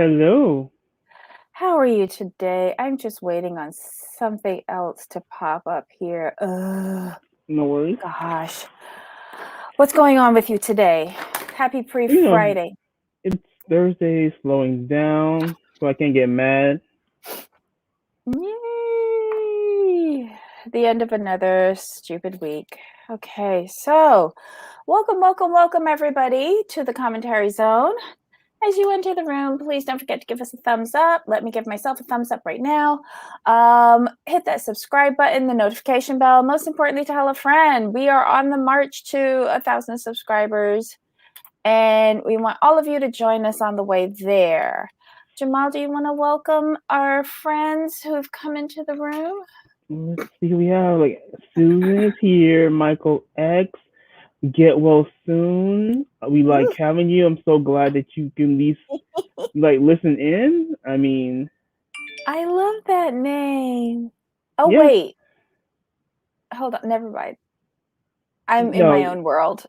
Hello. How are you today? I'm just waiting on something else to pop up here. No worries. Gosh. What's going on with you today? Happy You know, pre-Friday. it's Thursday, slowing down, so I can't get mad. Yay! The end of another stupid week. Okay, so welcome, everybody to the commentary zone. As you enter the room, please don't forget to give us a thumbs up. Let me give myself a thumbs up right now. Hit that subscribe button, the notification bell. Most importantly, tell a friend. We are on the march to 1,000 subscribers, and we want all of you to join us on the way there. Jamal, do you want to welcome our friends who've come into the room? Let's see, we have like Susan is here, Michael X. Get well soon. We like having you. I'm so glad that you can at least listen in. I mean, I love that name. Oh, yeah, wait. Hold on. Never mind. I'm in my no, own world.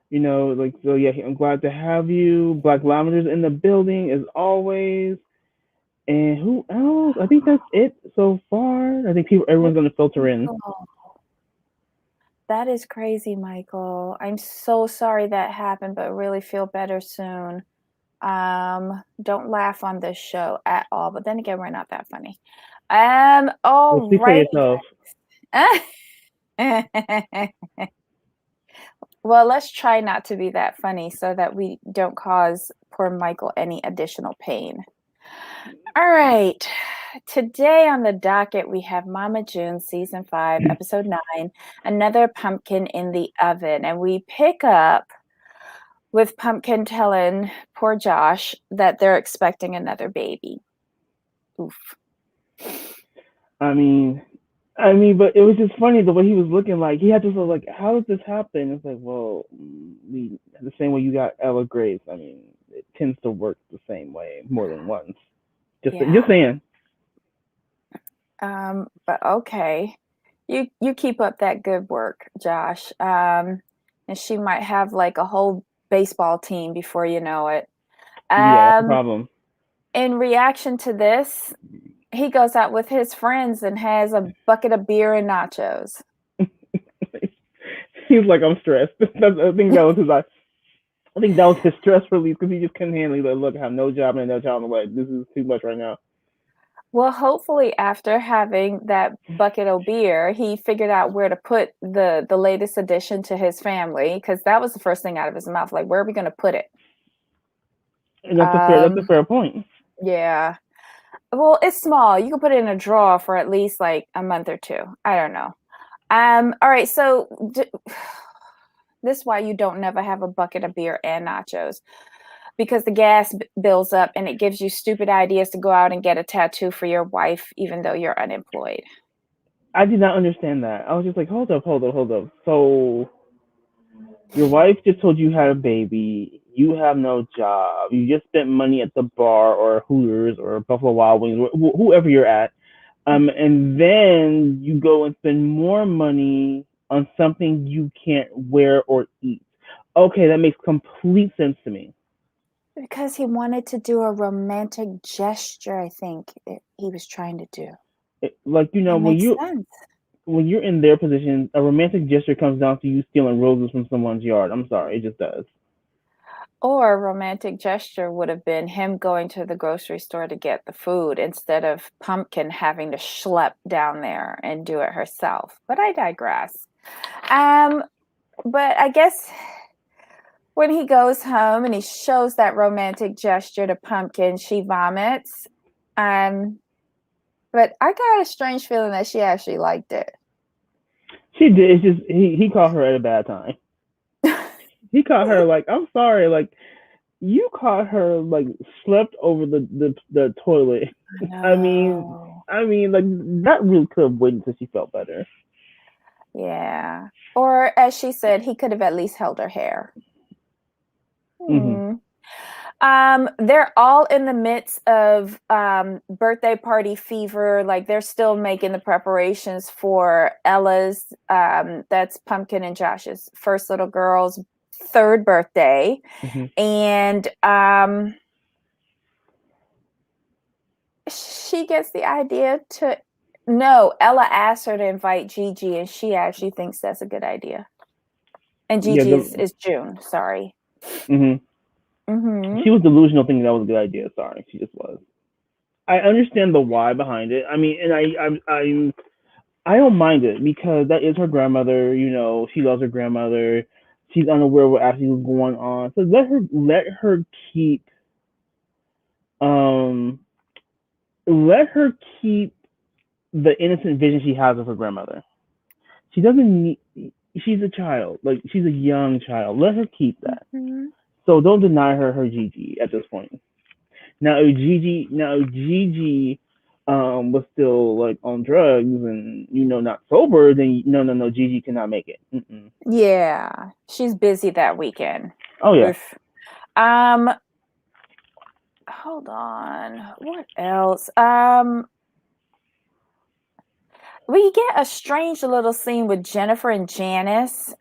so yeah, I'm glad to have you. Black Lavender's in the building as always. And who else? I think that's it so far. I think everyone's gonna filter in. Michael. That is crazy, Michael. I'm so sorry that happened, but really feel better soon. Don't laugh on this show at all. But then again, we're not that funny. Well, All speak for right. yourself. Well, let's try not to be that funny so that we don't cause poor Michael any additional pain. All right. Today on the docket, we have Mama June, season 5, episode 9, Another Pumpkin in the Oven. And we pick up with Pumpkin telling poor Josh that they're expecting another baby. Oof. But it was just funny the way he was looking. Like he had to sort of like, how does this happen? It's like, well, we the same way you got Ella Grace. I mean, it tends to work the same way more than once. Just Yeah. saying. But okay. You keep up that good work, Josh. And she might have like a whole baseball team before you know it. Yeah, that's the Um, problem. in reaction to this, he goes out with his friends and has a bucket of beer and nachos. He's like, I'm stressed. I think that was his. I think that was his stress release because he just couldn't handle it. Like, look, I have no job and no child in the way. This is too much right now. Well, hopefully after having that bucket of beer, he figured out where to put the latest addition to his family, because that was the first thing out of his mouth. Like, where are we going to put it? And that's a Um, fair point. yeah. Well, it's small. You can put it in a drawer for at least like a month or two. I don't know. All right. So this is why you don't never have a bucket of beer and nachos, because the gas builds up and it gives you stupid ideas to go out and get a tattoo for your wife, even though you're unemployed. I did not understand that. I was just like, hold up. So your wife just told you had a baby. You have no job. You just spent money at the bar or Hooters or Buffalo Wild Wings, whoever you're at. And then you go and spend more money on something you can't wear or eat. Okay, that makes complete sense to me. Because he wanted to do a romantic gesture, I think he was trying to do. Like That when makes sense. you're in their position, a romantic gesture comes down to you stealing roses from someone's yard. I'm sorry, it just does. Or a romantic gesture would have been him going to the grocery store to get the food instead of Pumpkin having to schlep down there and do it herself. But I digress. Um, but I guess when he goes home and he shows that romantic gesture to Pumpkin, she vomits. Um, but I got a strange feeling that she actually liked it. She did. It's just he caught her at a bad time. He caught her like, I'm sorry, like you caught her like slept over the toilet. I mean, No. like that really could have waited until she felt better. Yeah. Or as she said, he could have at least held her hair. Hmm. Hmm. They're all in the midst of birthday party fever. Like they're still making the preparations for Ella's, that's Pumpkin and Josh's first little girl's 3rd birthday. Mm-hmm. And she gets the idea to no, Ella asked her to invite Gigi, and she actually thinks that's a good idea. And Gigi is June, sorry. Mm-hmm. Mm-hmm. She was delusional thinking that was a good idea. Sorry, she just was. I understand the why behind it. I mean, and I don't mind it because that is her grandmother. You know, she loves her grandmother. She's unaware of what actually was going on. So let her keep let her keep the innocent vision she has of her grandmother. She doesn't need. She's a child. Like, she's a young child. Let her keep that. Mm-hmm. So don't deny her Gigi at this point. Now if Gigi was still like on drugs and not sober, then no, Gigi cannot make it. Mm-mm. Yeah, she's busy that weekend. Oh yeah. Oof. Hold on. What else? We get a strange little scene with Jennifer and Janice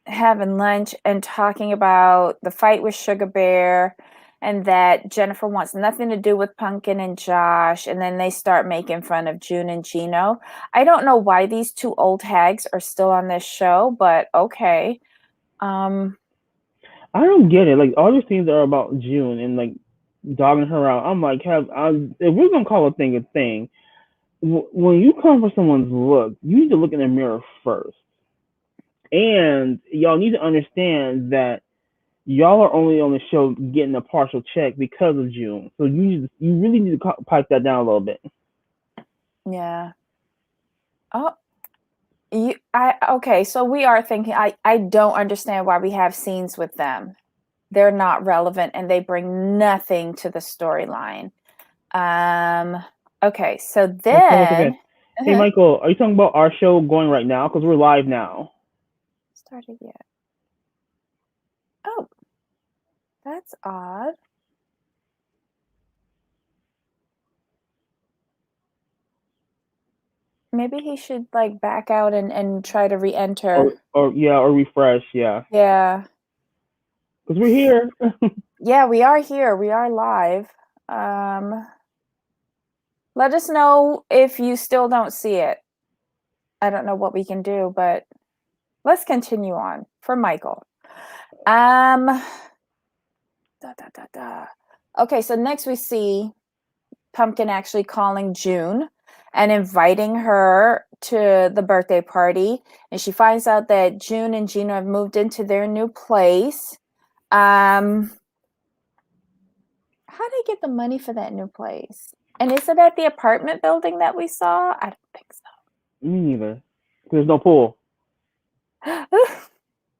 having lunch and talking about the fight with Sugar Bear, and that Jennifer wants nothing to do with Pumpkin and Josh, and then they start making fun of June and Gino. I don't know why these two old hags are still on this show, but okay. I don't get it. Like, all these scenes are about June and like dogging her out. I'm like, if we're gonna call a thing, when you come for someone's look, you need to look in the mirror first. And y'all need to understand that y'all are only on the show getting a partial check because of June. So you really need to pipe that down a little bit. Yeah. Oh, okay. So we are thinking. I don't understand why we have scenes with them. They're not relevant and they bring nothing to the storyline. Okay. So then. Okay. Hey, Michael, are you talking about our show going right now? Because we're live now. Started yet? Oh, that's odd. Maybe he should like back out and try to re-enter. Or refresh. Yeah. Yeah. Because we're here. Yeah, we are here. We are live. Let us know if you still don't see it. I don't know what we can do, but let's continue on for Michael. Okay, so next we see Pumpkin actually calling June and inviting her to the birthday party. And she finds out that June and Gino have moved into their new place. How do they get the money for that new place? And is it at the apartment building that we saw? I don't think so. Me neither. There's no pool.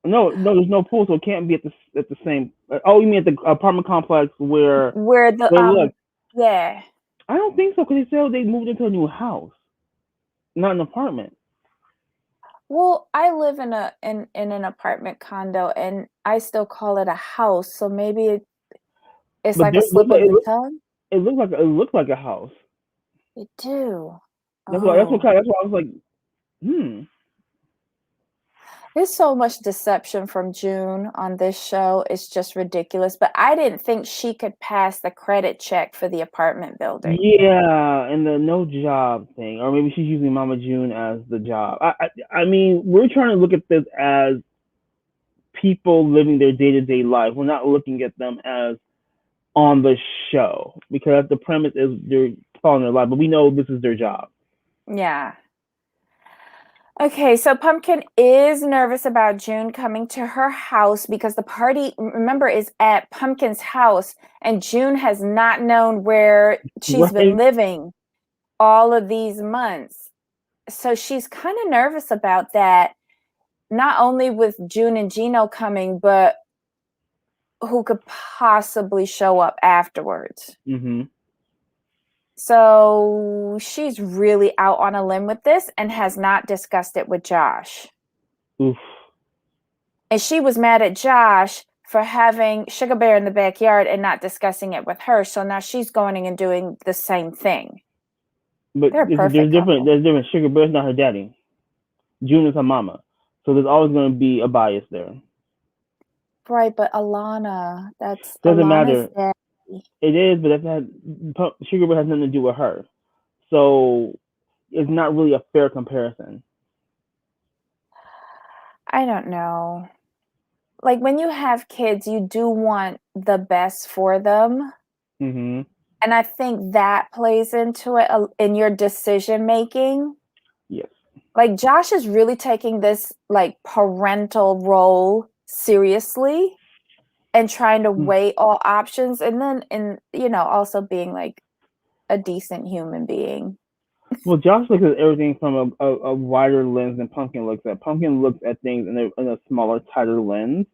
No, there's no pool, so it can't be at the same. Oh, you mean at the apartment complex where the yeah. I don't think so, because they said they moved into a new house, not an apartment. Well, I live in an apartment condo, and I still call it a house. So maybe it's like a slip of the tongue. It looked like a house. It do. That's why I was like, There's so much deception from June on this show. It's just ridiculous. But I didn't think she could pass the credit check for the apartment building. Yeah, and the no job thing, or maybe she's using Mama June as the job. I mean, we're trying to look at this as people living their day-to-day life. We're not looking at them as on the show, because the premise is they're following their life, but we know this is their job. Yeah. Okay, so Pumpkin is nervous about June coming to her house because the party, remember, is at Pumpkin's house, and June has not known where she's been living all of these months. So she's kind of nervous about that, not only with June and Gino coming, but who could possibly show up afterwards. Mm-hmm. So she's really out on a limb with this and has not discussed it with Josh. Oof. And she was mad at Josh for having Sugar Bear in the backyard and not discussing it with her. So now she's going and doing the same thing. But there's different. Sugar Bear's not her daddy. June is her mama. So there's always going to be a bias there. Right, but Alana, that's Doesn't Alana's matter. daddy. It is, but Sugar Bear has nothing to do with her. So it's not really a fair comparison. I don't know. Like when you have kids, you do want the best for them. Mm-hmm. And I think that plays into it in your decision making. Yes. Like Josh is really taking this like parental role seriously and trying to weigh all options, and then also being like a decent human being. Well, Josh looks at everything from a wider lens than Pumpkin looks at. Pumpkin looks at things in a smaller, tighter lens.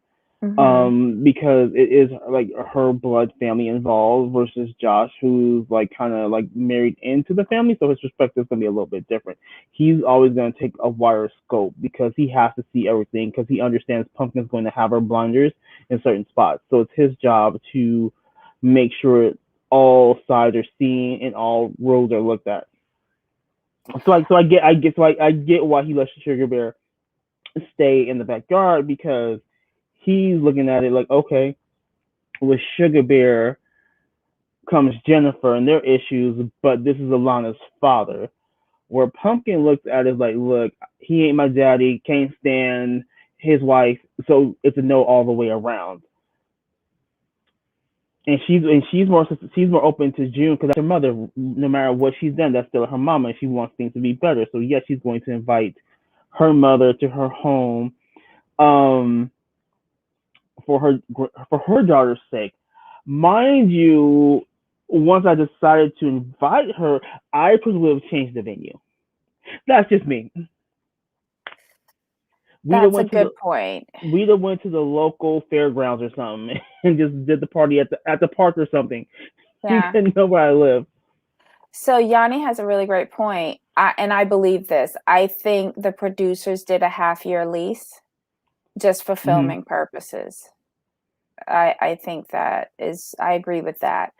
Mm-hmm. Because it is like her blood family involved versus Josh, who's like kind of like married into the family, so his perspective is gonna be a little bit different. He's always gonna take a wider scope because he has to see everything because he understands Pumpkin's going to have her blinders in certain spots. So it's his job to make sure all sides are seen and all roads are looked at. I get why he lets Sugar Bear stay in the backyard because he's looking at it like, okay, with Sugar Bear comes Jennifer and their issues, but this is Alana's father. Where Pumpkin looks at it like, look, he ain't my daddy, can't stand his wife, so it's a no all the way around. And she's more open to June because her mother, no matter what she's done, that's still her mama, and she wants things to be better. So yes, she's going to invite her mother to her home, um, for her daughter's sake. Mind you, once I decided to invite her, I probably would have changed the venue. That's just me. That's a good point. We'd have went to the local fairgrounds or something and just did the party at the park or something. You Yeah. didn't know where I live. So Yanni has a really great point. And I believe this. I think the producers did a half-year lease just for filming purposes. I think I agree with that.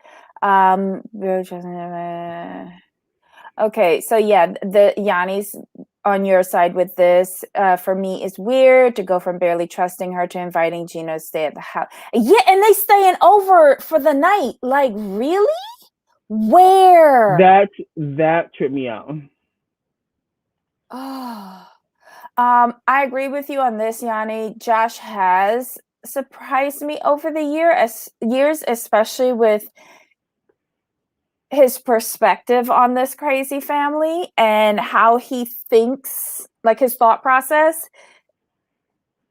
Okay, so yeah, the Yanni's on your side with this. For me, it's weird to go from barely trusting her to inviting Gino to stay at the house. Yeah, and they staying over for the night. Like, really? Where? That tripped me out. Oh, I agree with you on this, Yanni. Josh has surprised me over the years, especially with his perspective on this crazy family and how he thinks, like his thought process.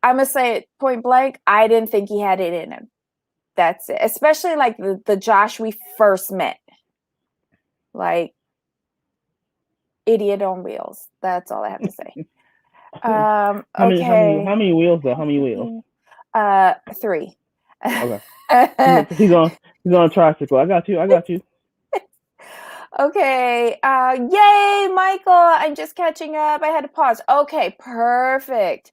I'm gonna say it point blank. I didn't think he had it in him. That's it. Especially like the Josh we first met. Like idiot on wheels. That's all I have to say. Okay. How many wheels though? How many wheels? 3. Okay. He's on a tricycle. I got you. Okay. Yay, Michael. I'm just catching up. I had to pause. Okay, perfect.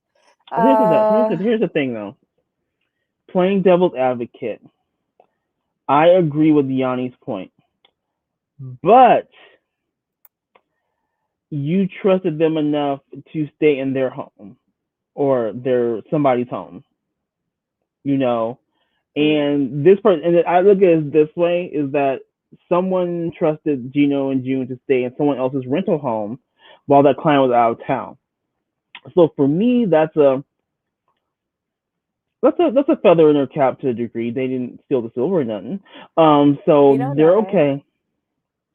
Here's the thing though. Playing devil's advocate, I agree with Yanni's point, but you trusted them enough to stay in their home or somebody's home, you know. And this person, and I look at it this way, is that someone trusted Gino and June to stay in someone else's rental home while that client was out of town. So for me, that's a feather in their cap to a degree. They didn't steal the silver or nothing. So they're okay.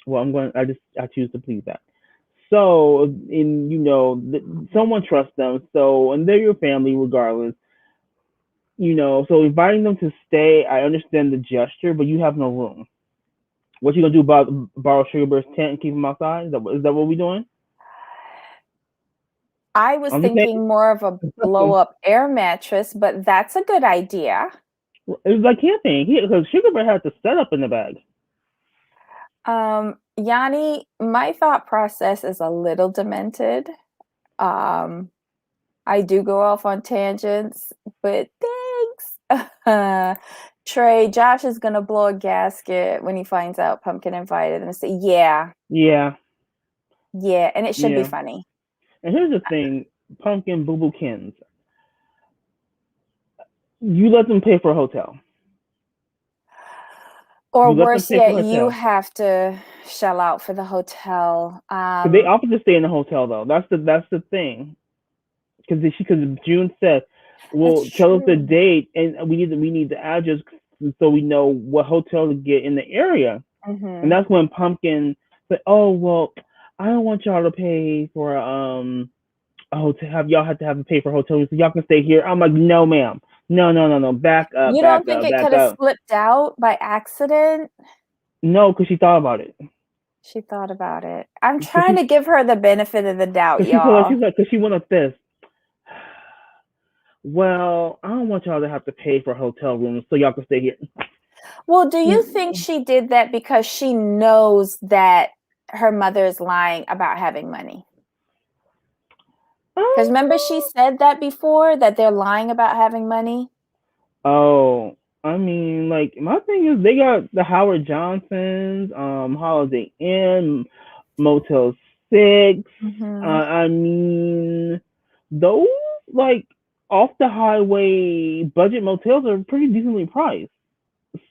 Well, I choose to please that. So, someone trusts them. So, and they're your family regardless. So inviting them to stay, I understand the gesture, but you have no room. What you gonna do about borrow Sugar Bear's tent and keep him outside? Is that what we doing? I was thinking more of a blow up air mattress, but that's a good idea. It was like camping. Because Sugar Bear had the setup in the bag. Yanni, my thought process is a little demented. I do go off on tangents, but thanks. Trey, Josh is gonna blow a gasket when he finds out Pumpkin invited him and say, yeah, and it should be funny. And here's the thing, Pumpkin Boo Boo Kins. You let them pay for a hotel. Or You let them worse pay for yet, a you hotel. have to shell out for the hotel. Because they offered to stay in the hotel though. That's the thing. Because June said, That's "Well, tell us the true. date, and we need the address so we know what hotel to get in the area." And Mm-hmm. that's when Pumpkin said, "Oh well, I don't want y'all to pay for a hotel. Have y'all have to pay for a hotel so y'all can stay here?" I'm like, "No, ma'am. No. Back up, You don't back think up, it back could have up." slipped out by accident? No, because she thought about it. She thought about it. I'm Because trying to give her the benefit of the doubt, she told her y'all. she's like, because she went like this. Well, I don't want y'all to have to pay for hotel rooms so y'all can stay here. Well, do you think she did that because she knows that her mother is lying about having money? Because remember, she said that before, that they're lying about having money? Oh, I mean, like my thing is they got the Howard Johnsons, Holiday Inn, Motel 6. Mm-hmm. I mean, those like off the highway budget motels are pretty decently priced.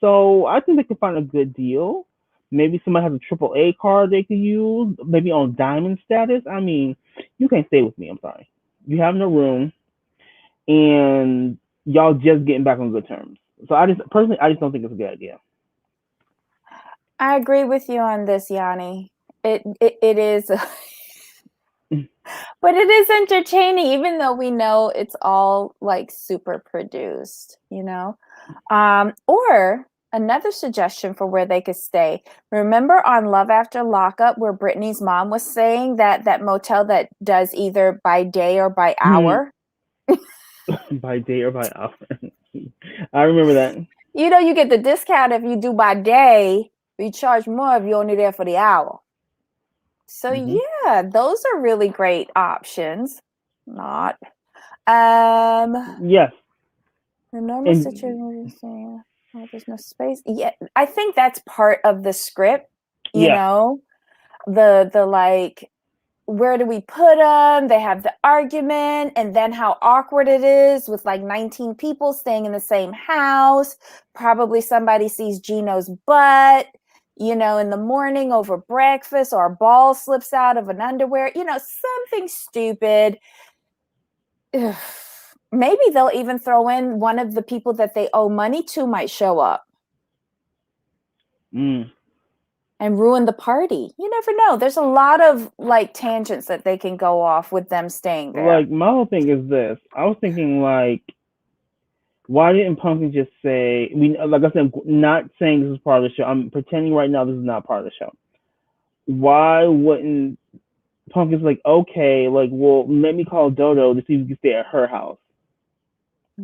So I think they could find a good deal. Maybe somebody has a AAA card they could use, maybe on diamond status. I mean, you can't stay with me. I'm sorry. You have no room, and y'all just getting back on good terms. So I just don't think it's a good idea. I agree with you on this, Yanni. It is, but it is entertaining, even though we know it's all like super produced, you know? Or another suggestion for where they could stay. Remember on Love After Lockup, where Brittany's mom was saying that that motel that does either by day or by hour? By day or by hour. I remember that. You know, you get the discount if you do by day, you charge more if you're only there for the hour. So Hmm. yeah, those are really great options. Not. Um, Yes, the normal and situation is oh, there's no space. Yeah, I think that's part of the script, you yeah. know, the like where do we put them? They have the argument, and then how awkward it is with like 19 people staying in the same house. Probably somebody sees Gino's butt, you know, in the morning over breakfast, or a ball slips out of an underwear, you know, something stupid. Ugh. Maybe they'll even throw in one of the people that they owe money to might show up Mm. and ruin the party. You never know. There's a lot of like tangents that they can go off with them staying there. Like my whole thing is this. I was thinking like, why didn't Pumpkin just say? We like I said, not saying this is part of the show. I'm pretending right now this is not part of the show. Why wouldn't Pumpkin's like, okay, like, well, let me call Dodo to see if we can stay at her house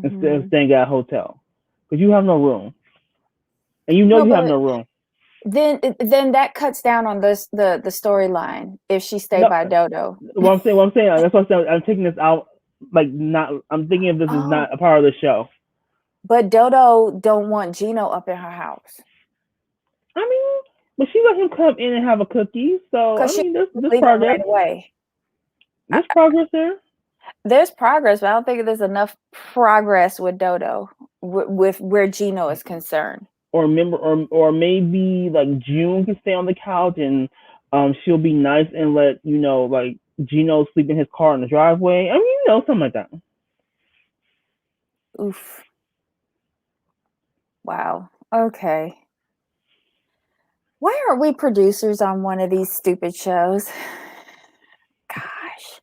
instead of Mm-hmm. staying at a hotel, because you have no room, and you know No, you have but no room. then that cuts down on this the storyline if she stayed No, by Dodo. what I'm saying, that's what I'm saying. I'm taking this out, like, not. I'm thinking if this is Oh, not a part of the show. but Dodo don't want Gino up in her house I mean, but she let him come in and have a cookie, so I because she mean, was there's leaving progress. right away. I, There's progress there. there's progress, but I don't think there's enough progress with Dodo with where Gino is concerned. Or remember, or maybe like June can stay on the couch and she'll be nice and let like Gino sleep in his car in the driveway. I mean, something like that. Oof. Wow. Okay. Why aren't we producers on one of these stupid shows? Gosh.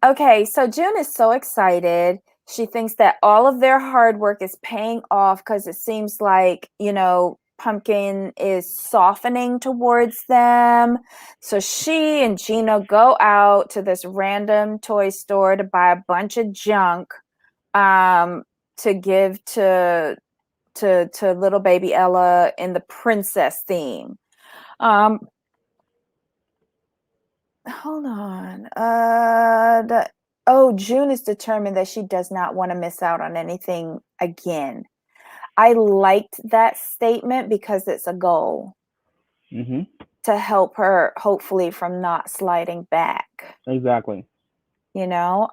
Okay, so June is so excited. She thinks that all of their hard work is paying off because it seems like, you know, Pumpkin is softening towards them. So she and Gino go out to this random toy store to buy a bunch of junk um to give to little baby Ella in the princess theme. Um Hold on. June is determined that she does not want to miss out on anything again. I liked that statement because it's a goal Mhm. to help her, hopefully, from not sliding back. Exactly. You know,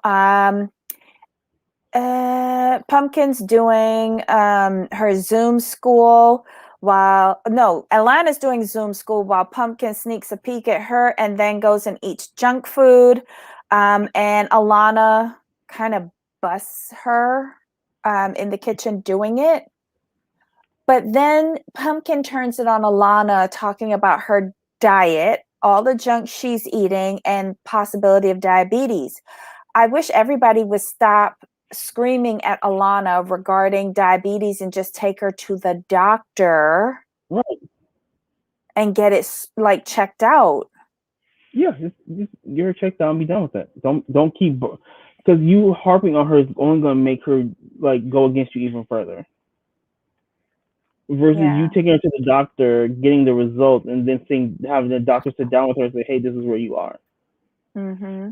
Pumpkin's doing her Zoom school Alana's doing Zoom school while Pumpkin sneaks a peek at her and then goes and eats junk food. And Alana kind of busts her in the kitchen doing it. But then Pumpkin turns it on Alana, talking about her diet, all the junk she's eating, and possibility of diabetes. I wish everybody would stop screaming at Alana regarding diabetes and just take her to the doctor, right, and get it like checked out. Yeah, just get her checked out and be done with it. Don't keep, because you harping on her is only going to make her like go against you even further. Versus you taking her to the doctor, getting the results, and then having the doctor sit down with her and say, "Hey, this is where you are." Mm-hmm.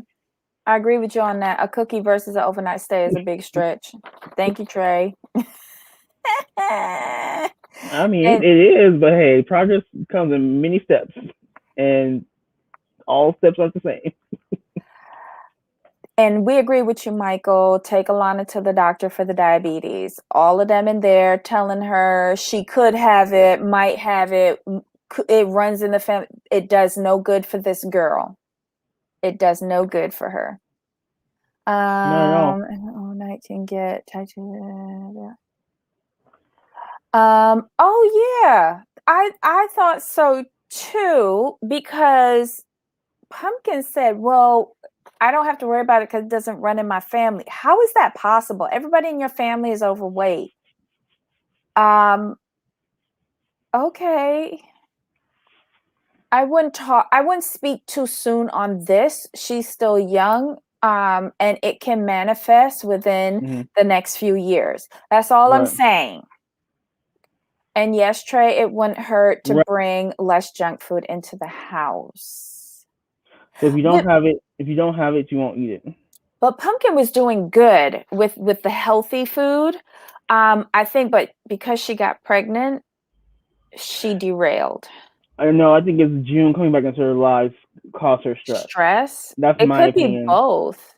I agree with you on that. A cookie versus an overnight stay is a big stretch. Thank you, Trey. I mean, it is, but hey, progress comes in many steps, and all steps are the same. And we agree with you, Michael. Take Alana to the doctor for the diabetes. All of them in there telling her she could have it, might have it. It runs in the family. It does no good for this girl. It does no good for her. Not at all. 19 get oh yeah. I thought so too, because Pumpkin said, well, I don't have to worry about it because it doesn't run in my family. How is that possible? Everybody in your family is overweight. Okay. I wouldn't speak too soon on this. She's still young. And it can manifest within the next few years. That's all I'm saying. And yes, Trey, it wouldn't hurt to bring less junk food into the house. So if you don't have it, you won't eat it. But Pumpkin was doing good with the healthy food. I think, but because she got pregnant, she derailed. I don't know. I think it's June coming back into her life caused her stress. Stress? That's it my could opinion. Be both.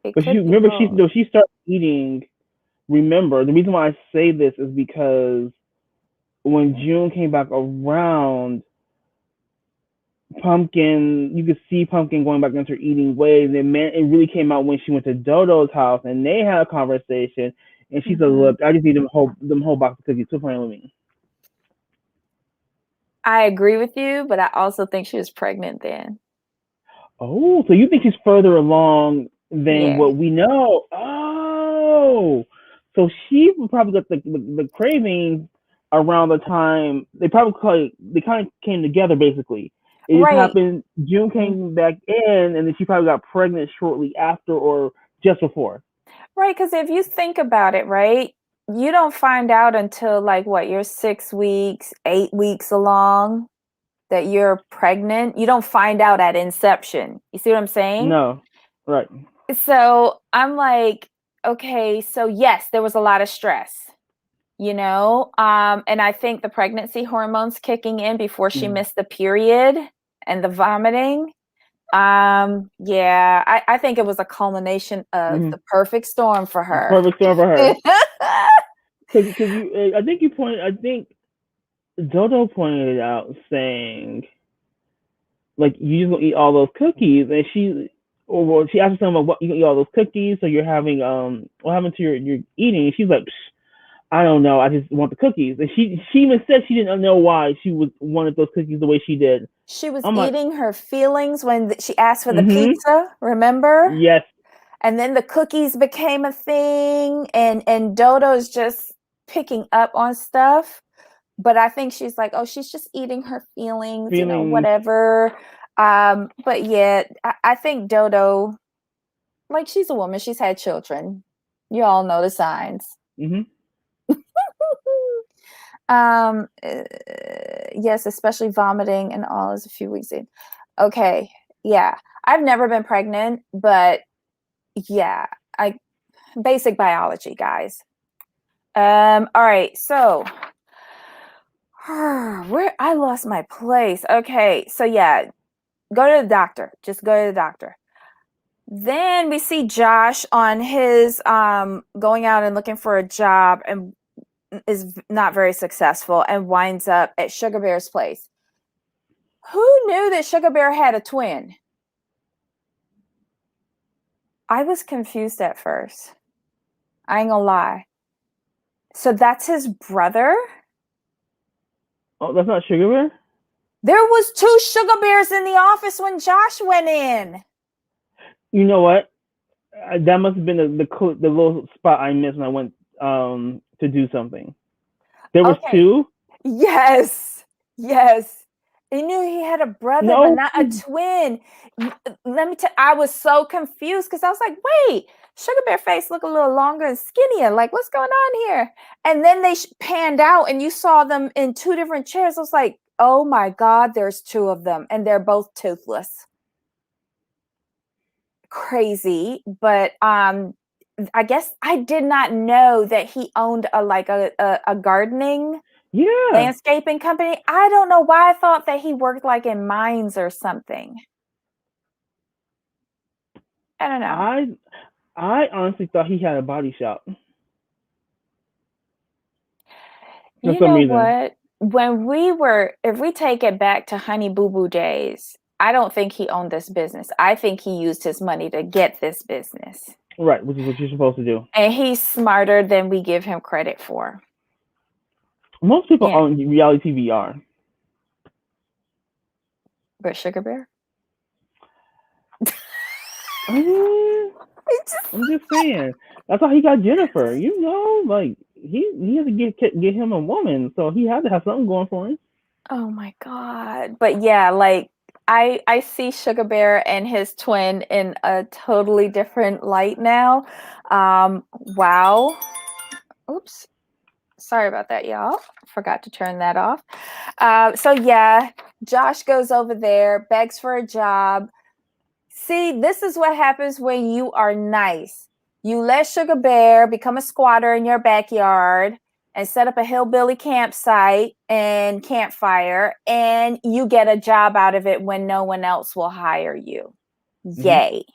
But remember, she started eating. Remember, the reason why I say this is because when June came back around, Pumpkin, you could see Pumpkin going back into her eating ways. And it really came out when she went to Dodo's house and they had a conversation. And she said, "Look, I just need them whole box of cookies. Quit playing with me." I agree with you, but I also think she was pregnant then. Oh, so you think she's further along than what we know? Oh, so she probably got the cravings around the time they kind of came together. Basically, it just happened. June came back in, and then she probably got pregnant shortly after or just before. Right, because if you think about it, right, you don't find out until like what, you're 6 weeks, 8 weeks along that you're pregnant. You don't find out at inception. You see what I'm saying? No, right. So I'm like, okay, so yes, there was a lot of stress, and I think the pregnancy hormones kicking in before she missed the period and the vomiting. Yeah, I think it was a culmination of the perfect storm for her. Perfect storm for her. Because I think Dodo pointed it out, saying, like, you just gonna eat all those cookies, and she asked her something about what you gonna eat all those cookies, so you're having what happened to your eating? And she's like, I don't know, I just want the cookies. And she even said she didn't know why she wanted those cookies the way she did. She was eating her feelings when she asked for the pizza, remember? Yes. And then the cookies became a thing, and Dodo's just picking up on stuff. But I think she's like, oh, she's just eating her feelings. Whatever. But yeah, I think Dodo, like, she's a woman. She's had children. You all know the signs. Yes, especially vomiting and all is a few weeks in. Okay, yeah. I've never been pregnant, but yeah, basic biology, guys. All right, so where I lost my place. Okay, so yeah, go to the doctor. Just go to the doctor. Then we see Josh on his going out and looking for a job and is not very successful and winds up at Sugar Bear's place. Who knew that Sugar Bear had a twin? I was confused at first. I ain't gonna lie. So that's his brother? Oh, that's not Sugar Bear? There was 2 Sugar Bears in the office when Josh went in. You know what? That must have been the little spot I missed when I went to do something. There was Okay. 2? Yes. He knew he had a brother, but not a twin. Let me tell you, I was so confused because I was like, wait, Sugar Bear face look a little longer and skinnier. Like, what's going on here? And then they panned out and you saw them in 2 different chairs. I was like, oh my God, there's 2 of them and they're both toothless. Crazy. But I guess I did not know that he owned a gardening landscaping company. I don't know why I thought that he worked like in mines or something. I don't know. I honestly thought he had a body shop. You know what? If we take it back to Honey Boo Boo days, I don't think he owned this business. I think he used his money to get this business. Right, which is what you're supposed to do. And he's smarter than we give him credit for. Most people on reality TV are. But Sugar Bear? I'm just saying. That's how he got Jennifer. You know, like he had to get him a woman, so he had to have something going for him. Oh my God. But yeah, like I see Sugar Bear and his twin in a totally different light now. Wow. Oops. Sorry about that, y'all. Forgot to turn that off. So yeah, Josh goes over there, begs for a job. See, this is what happens when you are nice. You let Sugar Bear become a squatter in your backyard and set up a hillbilly campsite and campfire, and you get a job out of it when no one else will hire you. Mm-hmm. Yay.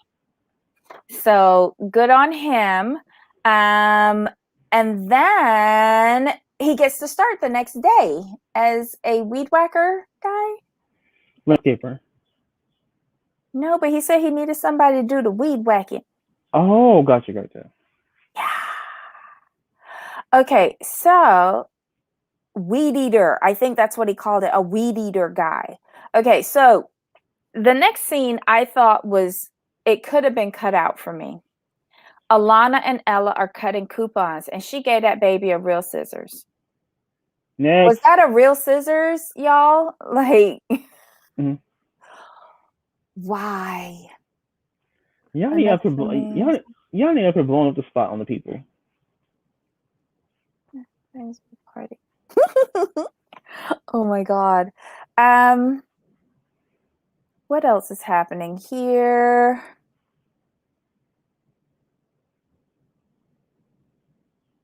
So good on him. And then he gets to start the next day as a weed whacker guy. Landscaper. No, but he said he needed somebody to do the weed whacking. Oh, gotcha. Yeah. Okay, so weed eater. I think that's what he called it, a weed eater guy. Okay, so the next scene I thought it could have been cut out for me. Alana and Ella are cutting coupons, and she gave that baby a real scissors. Next. Was that a real scissors, y'all? Like, why? Y'all need to blow up the spot on the people. Party. Oh my God. What else is happening here?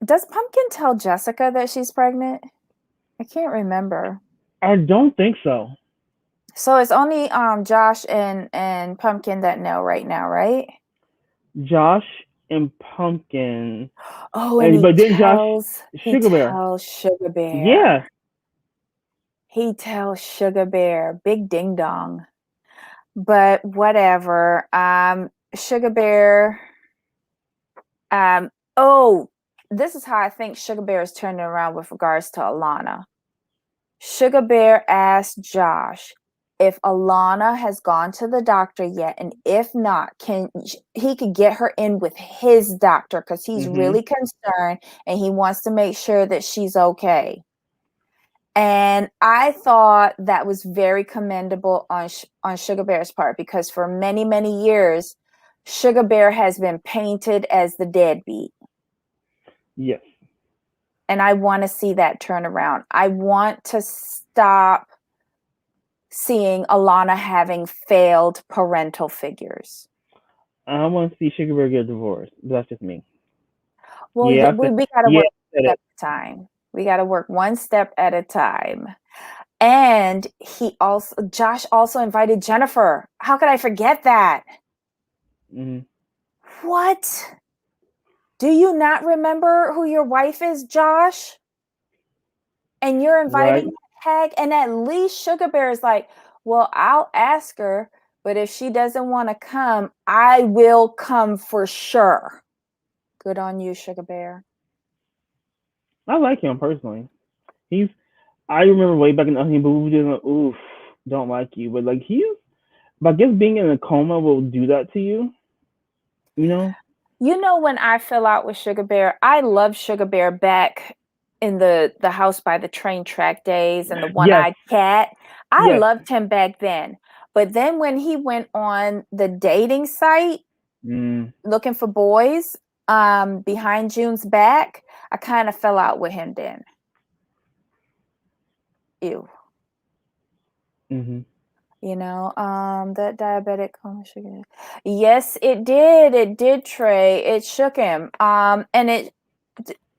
Does Pumpkin tell Jessica that she's pregnant? I can't remember. I don't think so. So it's only Josh and Pumpkin that know right now, right? Josh and Pumpkin. Oh, and but then Josh, Sugar Bear. Tells Sugar Bear. Yeah. He tells Sugar Bear, big ding dong. But whatever. Sugar Bear. This is how I think Sugar Bear is turning around with regards to Alana. Sugar Bear asked Josh if Alana has gone to the doctor yet, and if not, he could get her in with his doctor because he's really concerned and he wants to make sure that she's okay. And I thought that was very commendable on Sugar Bear's part, because for many, many years, Sugar Bear has been painted as the deadbeat. Yes. And I want to see that turn around. I want to stop seeing Alana having failed parental figures. I want to see Sugar Bear get divorced. That's just me. Well, we got to work one step at a time. We got to work one step at a time. And Josh also invited Jennifer. How could I forget that? Mm-hmm. What? Do you not remember who your wife is, Josh? And you're inviting Right. that hag, and at least Sugar Bear is like, well, I'll ask her, but if she doesn't want to come, I will come for sure. Good on you, Sugar Bear. I like him personally. He's. I remember way back in the Onion, but we didn't. Oof, don't like you. But like he's. But I guess being in a coma will do that to you. You know. You know, when I fell out with Sugar Bear, I loved Sugar Bear back in the house by the train track days and the Yes. one-eyed cat. I Yes. loved him back then. But then when he went on the dating site Mm. looking for boys, behind June's back, I kind of fell out with him then. Ew. Mm-hmm. You know, that diabetic coma sugar. Yes, it did. It did, Trey. It shook him. And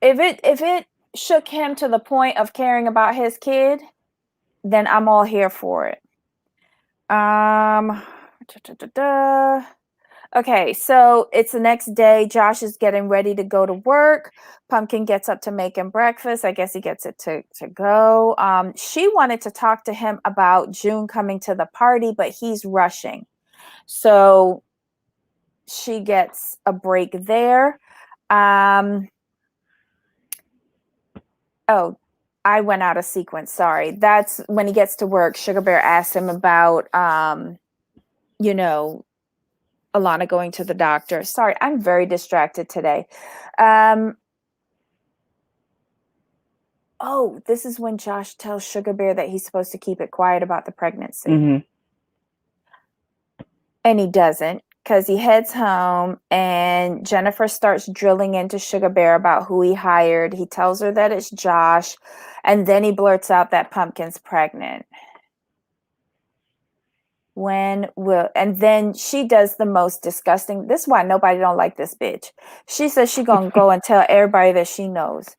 if it shook him to the point of caring about his kid, then I'm all here for it. Okay, so it's the next day. Josh is getting ready to go to work. Pumpkin gets up to make him breakfast. I guess he gets it to go. She wanted to talk to him about June coming to the party, but he's rushing. So she gets a break there. Oh, I went out of sequence. Sorry. That's when he gets to work. Sugar Bear asks him about, you know, Alana going to the doctor. Sorry, I'm very distracted today. Oh, this is when Josh tells Sugar Bear that he's supposed to keep it quiet about the pregnancy. Mm-hmm. And he doesn't, because he heads home and Jennifer starts drilling into Sugar Bear about who he hired. He tells her that it's Josh, and then he blurts out that Pumpkin's pregnant. And then she does the most disgusting. This is why nobody don't like this bitch. She says she gonna go and tell everybody that she knows.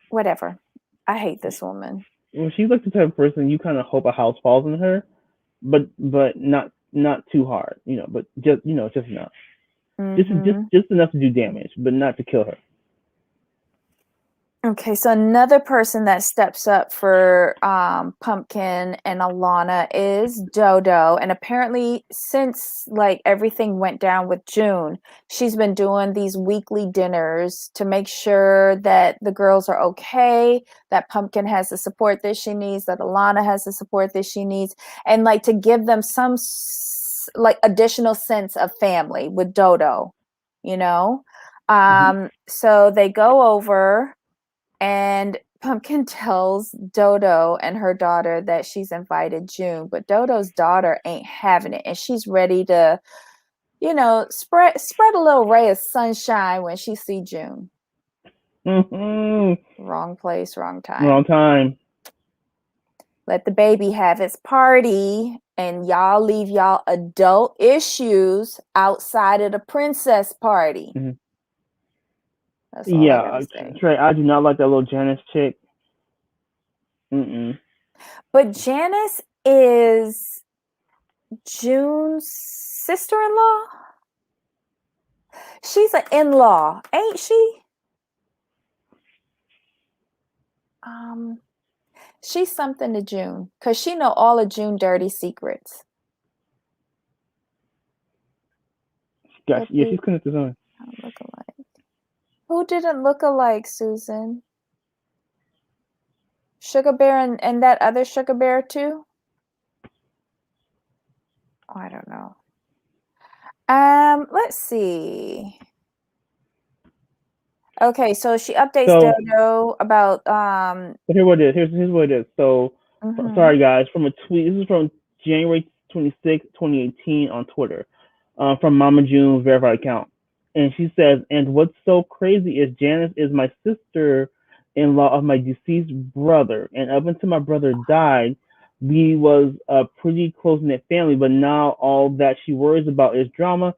Whatever. I hate this woman. Well, she's like the type of person you kind of hope a house falls on her, but not too hard. But just just enough. Mm-hmm. Just enough to do damage, but not to kill her. Okay, so another person that steps up for Pumpkin and Alana is Dodo. And apparently, since like everything went down with June, she's been doing these weekly dinners to make sure that the girls are okay, that Pumpkin has the support that she needs, that Alana has the support that she needs, and like to give them some like additional sense of family with Dodo, you know? So they go over. And Pumpkin tells Dodo and her daughter that she's invited June, but Dodo's daughter ain't having it, and she's ready to, spread a little ray of sunshine when she see June. Mm-hmm. Wrong place, wrong time. Wrong time. Let the baby have its party, and y'all leave y'all adult issues outside of the princess party. Mm-hmm. That's all I gotta say. Trey, I do not like that little Janice chick. Mm-mm. But Janice is June's sister-in-law? She's an in-law, ain't she? She's something to June, because she know all of June dirty secrets. Gosh, yeah, she's connected on. Look alike. Who didn't look alike, Susan? Sugar Bear and that other Sugar Bear too? Oh, I don't know. Let's see. Okay, so she updates Dodo about But here's what it is. Here's what it is. So sorry guys, from a tweet. This is from January 26, 2018 on Twitter, from Mama June's verified account. And she says, and what's so crazy is Janice is my sister-in-law of my deceased brother. And up until my brother died, we was a pretty close-knit family. But now all that she worries about is drama,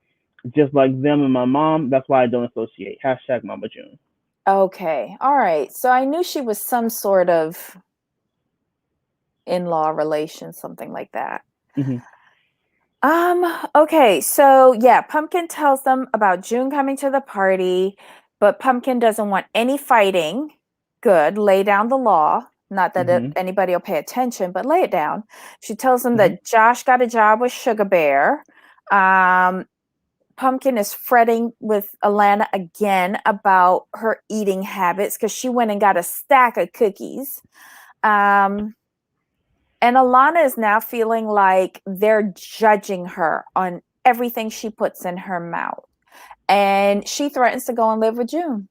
just like them and my mom. That's why I don't associate. # Mama June. Okay. All right. So I knew she was some sort of in-law relation, something like that. Mm-hmm. Okay, so yeah, Pumpkin tells them about June coming to the party, but Pumpkin doesn't want any fighting. Good, lay down the law. Not that Mm-hmm. anybody will pay attention, but lay it down. She tells them Mm-hmm. that Josh got a job with Sugar Bear. Pumpkin is fretting with Alana again about her eating habits because she went and got a stack of cookies. And Alana is now feeling like they're judging her on everything she puts in her mouth. And she threatens to go and live with June.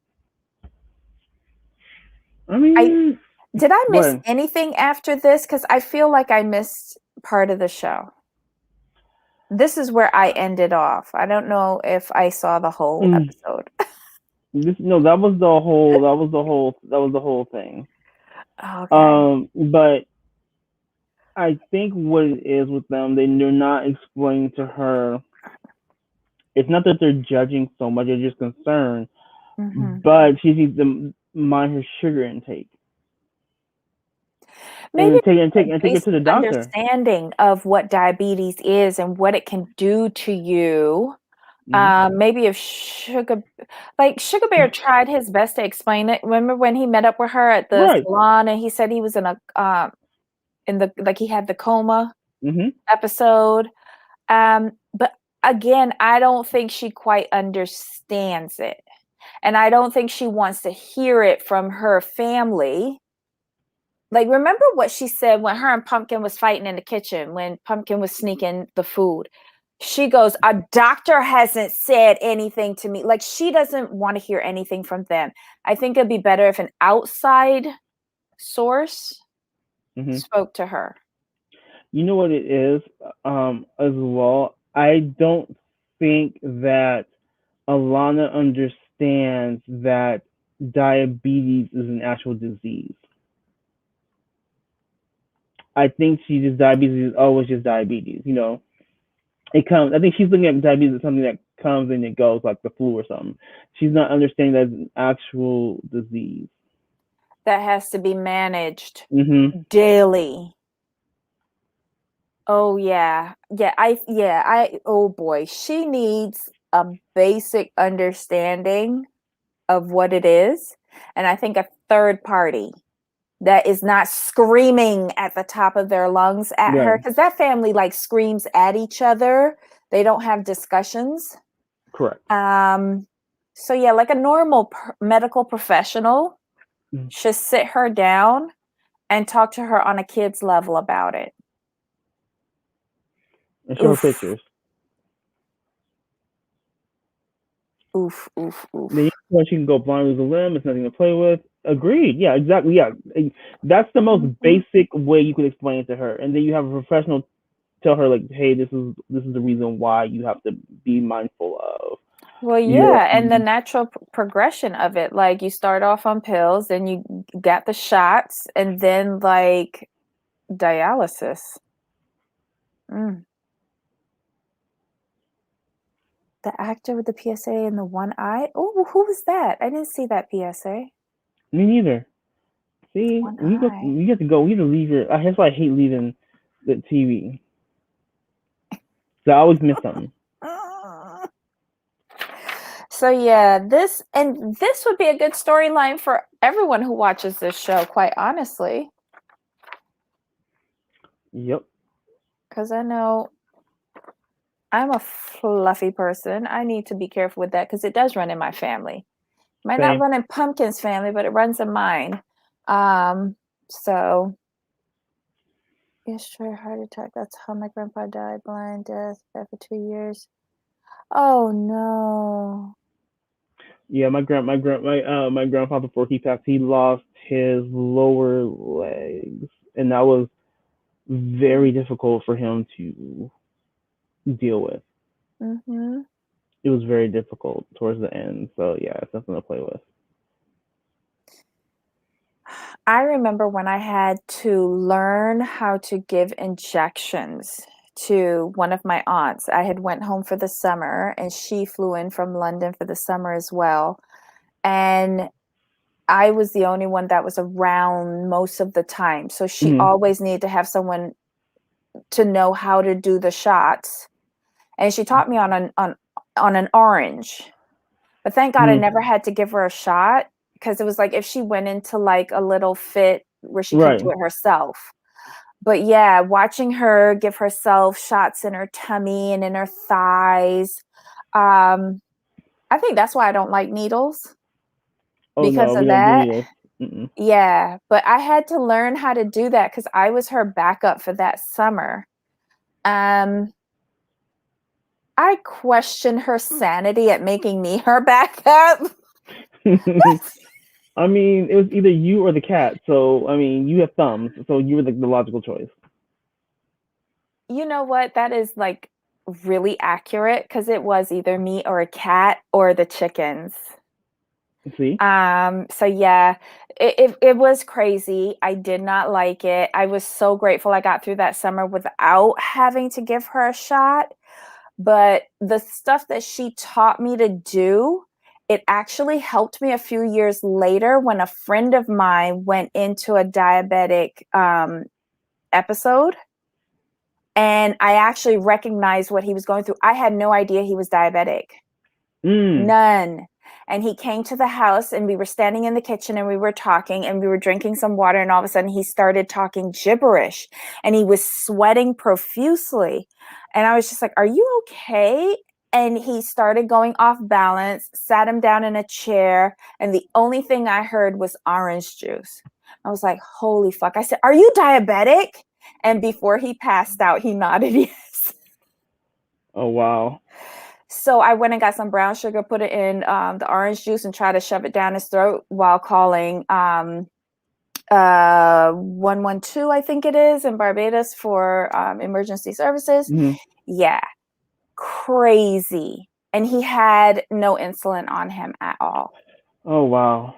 I mean, Did I miss what? anything after this? Because I feel like I missed part of the show. This is where I ended off. I don't know if I saw the whole episode. No, that was the whole. That was the whole thing. Okay. But I think what it is with them, they're not explaining to her. It's not that they're judging so much; they're just concerned. Mm-hmm. But she needs to mind her sugar intake Maybe and take a it to basic the doctor. understanding of what diabetes is and what it can do to you. Mm-hmm. Maybe if Sugar Bear tried his best to explain it. Remember when he met up with her at the Right. salon and he said he was in the like he had the coma Mm-hmm. episode. But again, I don't think she quite understands it. And I don't think she wants to hear it from her family. Like, remember what she said when her and Pumpkin was fighting in the kitchen when Pumpkin was sneaking the food? She goes, a doctor hasn't said anything to me. Like, she doesn't want to hear anything from them. I think it'd be better if an outside source Mm-hmm. spoke to her. You know what it is, as well. I don't think that Alana understands that diabetes is an actual disease. I think she just diabetes is always just diabetes. You know, it comes. I think she's looking at diabetes as something that comes and it goes, like the flu or something. She's not understanding that it's an actual disease. That has to be managed Mm-hmm. daily. Oh yeah. Oh boy, she needs a basic understanding of what it is, and I think a third party that is not screaming at the top of their lungs at her, Right. because that family like screams at each other. They don't have discussions. Correct. So yeah, like a normal medical professional Mm-hmm. should sit her down and talk to her on a kid's level about it. And show her Oof. pictures. Oof, oof, Then oof. she can go blind with a limb. It's nothing to play with. Agreed. Yeah, exactly. Yeah, that's the most Mhm. basic way you could explain it to her. And then you have a professional tell her like, hey, this is the reason why you have to be mindful of Well, your. yeah, and the natural progression of it, like you start off on pills, then you get the shots, and then like dialysis. Mm. The actor with the PSA in the one eye. Oh, who was that? I didn't see that PSA. Me neither. See, One we go. eye. We have to go. We have to leave your. That's why I hate leaving the TV. So I always miss something. So yeah, this would be a good storyline for everyone who watches this show, quite honestly. Yep. Because I know I'm a fluffy person. I need to be careful with that because it does run in my family. Might not Same. run in Pumpkin's family, but it runs in mine. So yes, sure, heart attack. That's how my grandpa died. Blind, death, dead for 2 years. Oh no. Yeah, my grandfather before he passed, he lost his lower legs, and that was very difficult for him to deal with. Mm-hmm. It was very difficult towards the end. So yeah, it's nothing to play with. I remember when I had to learn how to give injections to one of my aunts. I had went home for the summer and she flew in from London for the summer as well. And I was the only one that was around most of the time. So she Mm-hmm. always needed to have someone to know how to do the shots and she taught me on an orange. But thank God I never had to give her a shot, because it was like if she went into like a little fit where she couldn't do it herself. But yeah, watching her give herself shots in her tummy and in her thighs. I think that's why I don't like needles. Because of that. Yeah, but I had to learn how to do that because I was her backup for that summer. I question her sanity at making me her backup. I mean, it was either you or the cat. So, I mean, you have thumbs, so you were the logical choice. You know what? That is like really accurate, because it was either me or a cat or the chickens. See? So yeah, it was crazy. I did not like it. I was so grateful I got through that summer without having to give her a shot. But the stuff that she taught me to do, it actually helped me a few years later when a friend of mine went into a diabetic episode. And I actually recognized what he was going through. I had no idea he was diabetic. None. And he came to the house, and we were standing in the kitchen, and we were talking, and we were drinking some water, and all of a sudden he started talking gibberish, and he was sweating profusely. And I was just like, "Are you okay?" And he started going off balance, sat him down in a chair, and the only thing I heard was orange juice. I was like, "Holy fuck." I said, "Are you diabetic?" And before he passed out, he nodded yes. Oh, wow. So I went and got some brown sugar, put it in the orange juice, and tried to shove it down his throat while calling 112, I think it is, in Barbados for emergency services. Yeah, crazy. And he had no insulin on him at all. Oh, wow.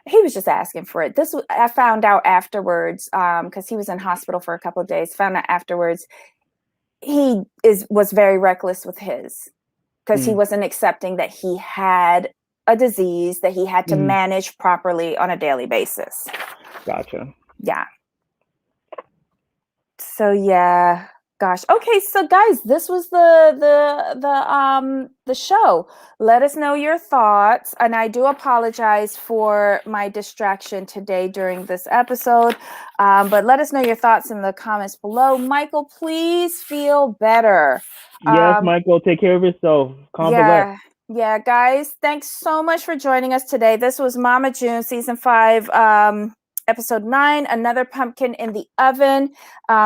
He was just asking for it. I found out afterwards, because he was in hospital for a couple of days. Found out afterwards he was very reckless with his, because he wasn't accepting that he had a disease that he had to manage properly on a daily basis. Gotcha. Yeah. So yeah, gosh. Okay, so guys, this was the show. Let us know your thoughts, and I do apologize for my distraction today during this episode. But let us know your thoughts in the comments below. Michael, please feel better. Yes, Michael, take care of yourself. Yeah, guys, thanks so much for joining us today. This was Mama June, season 5, episode 9, Another Pumpkin in the Oven.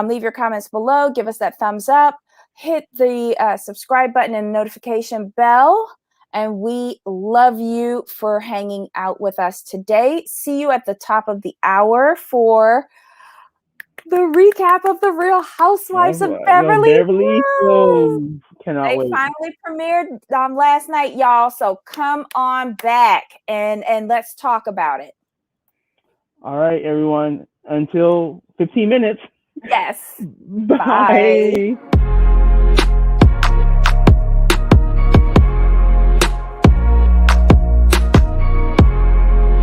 Leave your comments below. Give us that thumbs up. Hit the subscribe button and notification bell. And we love you for hanging out with us today. See you at the top of the hour for the recap of The Real Housewives of Beverly Hills. Cannot wait. They finally premiered last night, y'all. So come on back and let's talk about it. All right, everyone. Until 15 minutes. Yes. Bye.